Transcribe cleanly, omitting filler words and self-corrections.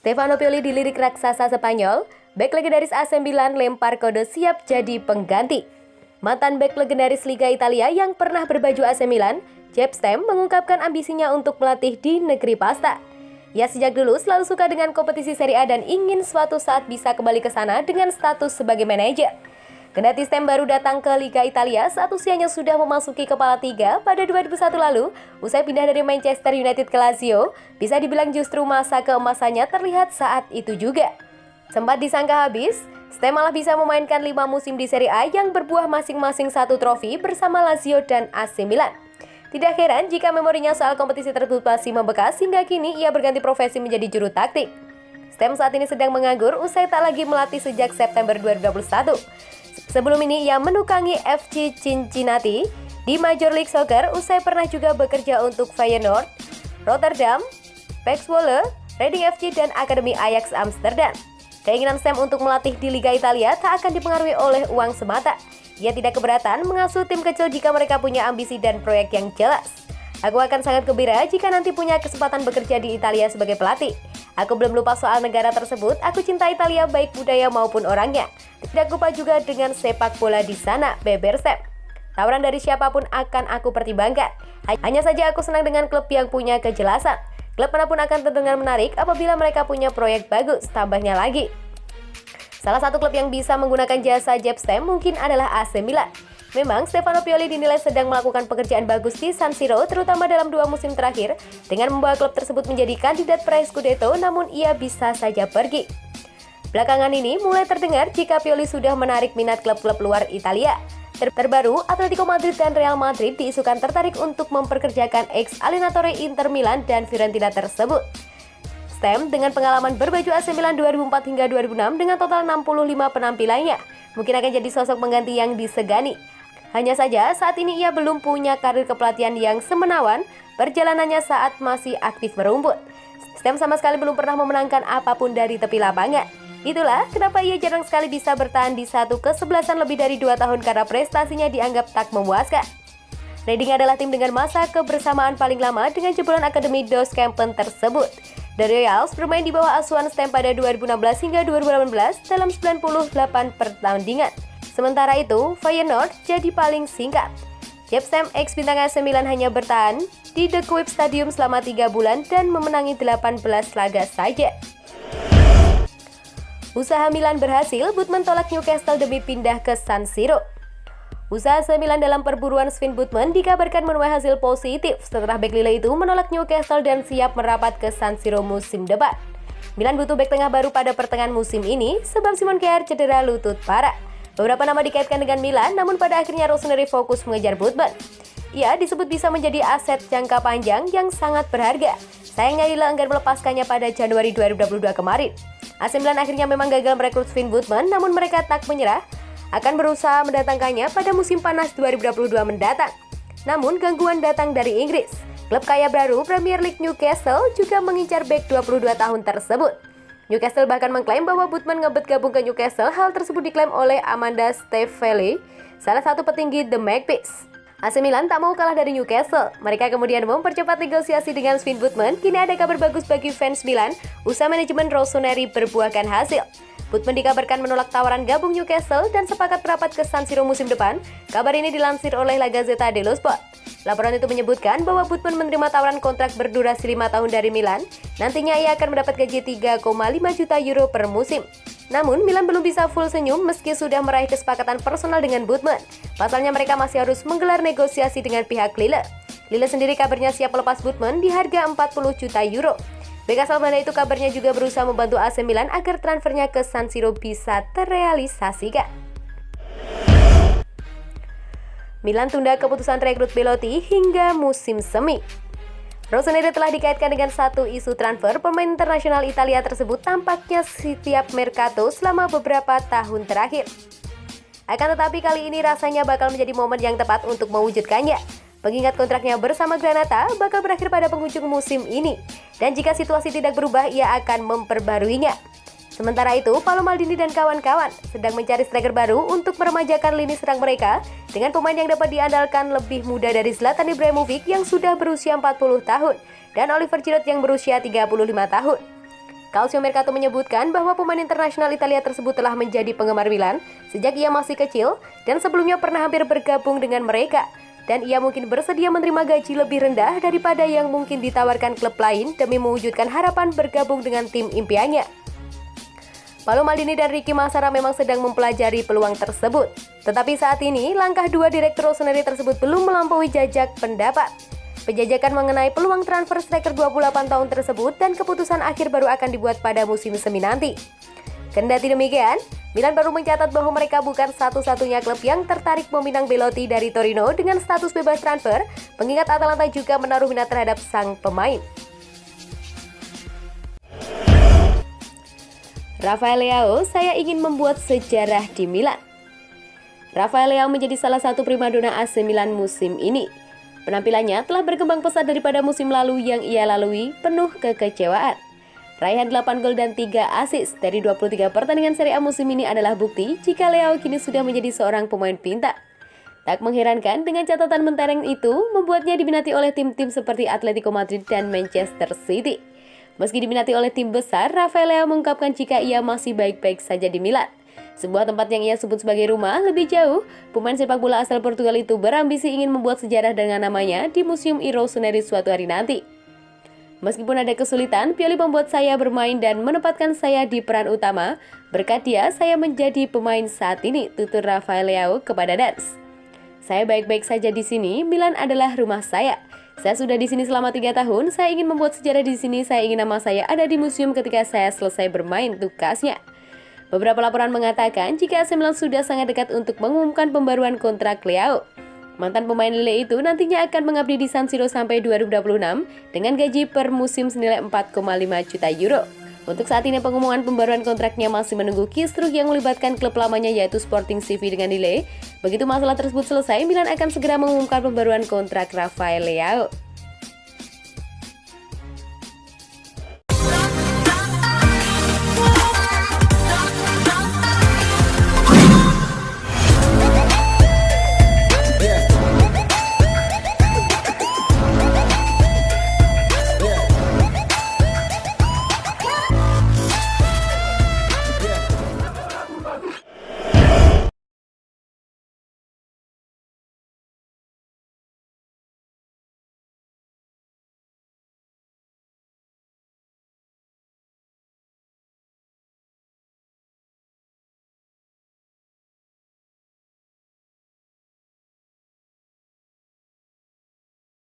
Stefano Pioli dilirik raksasa Spanyol, bek legendaris AC Milan lempar kode siap jadi pengganti. Mantan bek legendaris Liga Italia yang pernah berbaju AC Milan, Jaap Stam mengungkapkan ambisinya untuk melatih di negeri pasta. Ia sejak dulu selalu suka dengan kompetisi Serie A dan ingin suatu saat bisa kembali ke sana dengan status sebagai manajer. Kendati Stam baru datang ke Liga Italia saat usianya sudah memasuki kepala tiga pada 2001 lalu, usai pindah dari Manchester United ke Lazio, bisa dibilang justru masa keemasannya terlihat saat itu juga. Sempat disangka habis, Stam malah bisa memainkan 5 musim di Serie A yang berbuah masing-masing 1 trofi bersama Lazio dan AC Milan. Tidak heran jika memorinya soal kompetisi tersebut masih membekas hingga kini ia berganti profesi menjadi juru taktik. Stam saat ini sedang menganggur usai tak lagi melatih sejak September 2021. Sebelum ini ia menukangi FC Cincinnati di Major League Soccer usai pernah juga bekerja untuk Feyenoord, Rotterdam, PEC Zwolle, Reading FC dan Akademi Ajax Amsterdam. Keinginan Stam untuk melatih di Liga Italia tak akan dipengaruhi oleh uang semata. Ia tidak keberatan mengasuh tim kecil jika mereka punya ambisi dan proyek yang jelas. Aku akan sangat gembira jika nanti punya kesempatan bekerja di Italia sebagai pelatih. Aku belum lupa soal negara tersebut, aku cinta Italia baik budaya maupun orangnya. Tidak lupa juga dengan sepak bola di sana, beber Stam. Tawaran dari siapapun akan aku pertimbangkan. Hanya saja aku senang dengan klub yang punya kejelasan. Klub manapun akan terdengar menarik apabila mereka punya proyek bagus, tambahnya lagi. Salah satu klub yang bisa menggunakan jasa Jaap Stam mungkin adalah AC Milan. Memang Stefano Pioli dinilai sedang melakukan pekerjaan bagus di San Siro, terutama dalam 2 musim terakhir, dengan membawa klub tersebut menjadi kandidat peraih Scudetto, namun ia bisa saja pergi. Belakangan ini mulai terdengar jika Pioli sudah menarik minat klub-klub luar Italia. Terbaru, Atletico Madrid dan Real Madrid diisukan tertarik untuk memperkerjakan ex-Allenatore Inter Milan dan Fiorentina tersebut. Stam dengan pengalaman berbaju AC Milan 2004 hingga 2006 dengan total 65 penampilannya, mungkin akan jadi sosok pengganti yang disegani. Hanya saja saat ini ia belum punya karir kepelatihan yang semenawan perjalanannya saat masih aktif merumput. Stam sama sekali belum pernah memenangkan apapun dari tepi lapangan. Itulah kenapa ia jarang sekali bisa bertahan di satu kesebelasan lebih dari 2 tahun karena prestasinya dianggap tak memuaskan. Reading adalah tim dengan masa kebersamaan paling lama dengan jebolan Akademi Dos Campen tersebut. The Royals bermain di bawah asuhan Stam pada 2016 hingga 2018 dalam 98 pertandingan. Sementara itu, Feyenoord jadi paling singkat. Jaap Stam ex bintang AC Milan hanya bertahan di The Kuip Stadium selama 3 bulan dan memenangi 18 laga saja. Usaha Milan berhasil, Botman tolak Newcastle demi pindah ke San Siro. Usaha AC Milan dalam perburuan Sven Botman dikabarkan menuai hasil positif setelah bek Lille itu menolak Newcastle dan siap merapat ke San Siro musim depan. Milan butuh bek tengah baru pada pertengahan musim ini sebab Simon Kjaer cedera lutut parah. Beberapa nama dikaitkan dengan Milan, namun pada akhirnya Rossoneri fokus mengejar Botman. Ia disebut bisa menjadi aset jangka panjang yang sangat berharga. Sayangnya Lille enggan melepaskannya pada Januari 2022 kemarin. AC Milan akhirnya memang gagal merekrut Sven Botman, namun mereka tak menyerah, akan berusaha mendatangkannya pada musim panas 2022 mendatang. Namun gangguan datang dari Inggris. Klub kaya baru Premier League Newcastle juga mengincar bek 22 tahun tersebut. Newcastle bahkan mengklaim bahwa Botman ngebet gabung ke Newcastle. Hal tersebut diklaim oleh Amanda Staveley, salah satu petinggi The Magpies. AC Milan tak mau kalah dari Newcastle. Mereka kemudian mempercepat negosiasi dengan Sven Botman. Kini ada kabar bagus bagi fans Milan, usaha manajemen Rossoneri berbuahkan hasil. Botman dikabarkan menolak tawaran gabung Newcastle dan sepakat merapat ke San Siro musim depan. Kabar ini dilansir oleh La Gazzetta dello Sport. Laporan itu menyebutkan bahwa Botman menerima tawaran kontrak berdurasi 5 tahun dari Milan. Nantinya ia akan mendapat gaji 3,5 juta euro per musim. Namun, Milan belum bisa full senyum meski sudah meraih kesepakatan personal dengan Botman. Pasalnya mereka masih harus menggelar negosiasi dengan pihak Lille. Lille sendiri kabarnya siap melepas Botman di harga 40 juta euro. Bek asal Belanda itu kabarnya juga berusaha membantu AC Milan agar transfernya ke San Siro bisa terrealisasikan. Milan tunda keputusan rekrut Belotti hingga musim semi. Rossoneri telah dikaitkan dengan satu isu transfer pemain internasional Italia tersebut tampaknya setiap mercato selama beberapa tahun terakhir. Akan tetapi kali ini rasanya bakal menjadi momen yang tepat untuk mewujudkannya. Pengingat kontraknya bersama Granata bakal berakhir pada penghujung musim ini. Dan jika situasi tidak berubah, ia akan memperbaruinya. Sementara itu, Paolo Maldini dan kawan-kawan sedang mencari striker baru untuk meremajakan lini serang mereka dengan pemain yang dapat diandalkan lebih muda dari Zlatan Ibrahimovic yang sudah berusia 40 tahun dan Oliver Giroud yang berusia 35 tahun. Calcio Mercato menyebutkan bahwa pemain internasional Italia tersebut telah menjadi penggemar Milan sejak ia masih kecil dan sebelumnya pernah hampir bergabung dengan mereka. Dan ia mungkin bersedia menerima gaji lebih rendah daripada yang mungkin ditawarkan klub lain demi mewujudkan harapan bergabung dengan tim impiannya. Paolo Maldini dan Ricky Massara memang sedang mempelajari peluang tersebut. Tetapi saat ini, langkah dua direktur rossoneri tersebut belum melampaui jajak pendapat. Penjajakan mengenai peluang transfer striker 28 tahun tersebut dan keputusan akhir baru akan dibuat pada musim semi nanti. Kendati demikian, Milan baru mencatat bahwa mereka bukan satu-satunya klub yang tertarik meminang Belotti dari Torino dengan status bebas transfer, mengingat Atalanta juga menaruh minat terhadap sang pemain. Rafael Leao, saya ingin membuat sejarah di Milan. Rafael Leao menjadi salah satu primadona AC Milan musim ini. Penampilannya telah berkembang pesat daripada musim lalu yang ia lalui penuh kekecewaan. Raihan 8 gol dan 3 assist dari 23 pertandingan Serie A musim ini adalah bukti jika Leao kini sudah menjadi seorang pemain pintar. Tak mengherankan dengan catatan mentereng itu membuatnya diminati oleh tim-tim seperti Atletico Madrid dan Manchester City. Meski diminati oleh tim besar, Rafael Leao mengungkapkan jika ia masih baik-baik saja di Milan. Sebuah tempat yang ia sebut sebagai rumah. Lebih jauh, pemain sepak bola asal Portugal itu berambisi ingin membuat sejarah dengan namanya di Museum i Rossoneri suatu hari nanti. Meskipun ada kesulitan, Pioli membuat saya bermain dan menempatkan saya di peran utama. Berkat dia, saya menjadi pemain saat ini, tutur Rafael Leao kepada Dance. Saya baik-baik saja di sini, Milan adalah rumah saya. Saya sudah di sini selama 3 tahun, saya ingin membuat sejarah di sini, saya ingin nama saya ada di museum ketika saya selesai bermain, tukasnya. Beberapa laporan mengatakan jika AC Milan sudah sangat dekat untuk mengumumkan pembaruan kontrak Leao. Mantan pemain Lille itu nantinya akan mengabdi di San Siro sampai 2026 dengan gaji per musim senilai 4,5 juta euro. Untuk saat ini pengumuman pembaruan kontraknya masih menunggu kisruh yang melibatkan klub lamanya yaitu Sporting CV dengan Lille. Begitu masalah tersebut selesai, Milan akan segera mengumumkan pembaruan kontrak Rafael Leao.